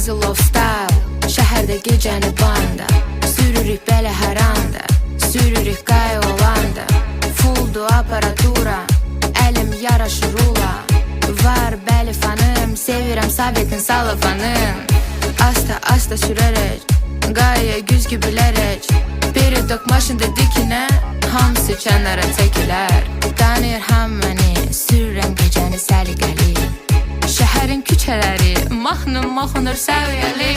Tarzı love style, şəhərdə gecəni banda. Sürürük belə hər anda, sürürük qay olanda. Fulldu aparatura, əlim yaraşır ula. Var bəli fanım, sevirəm Sovetin salafanın. Asta asta sürərək, qayaya güzgü bilərək. Peridok maşında dikinə, hamısı kənara çəkilər. Tanıyır hamını, sürürəm gecəni səliqəli. Şəhərin küçələri, mahnım oxunur səviyyəli.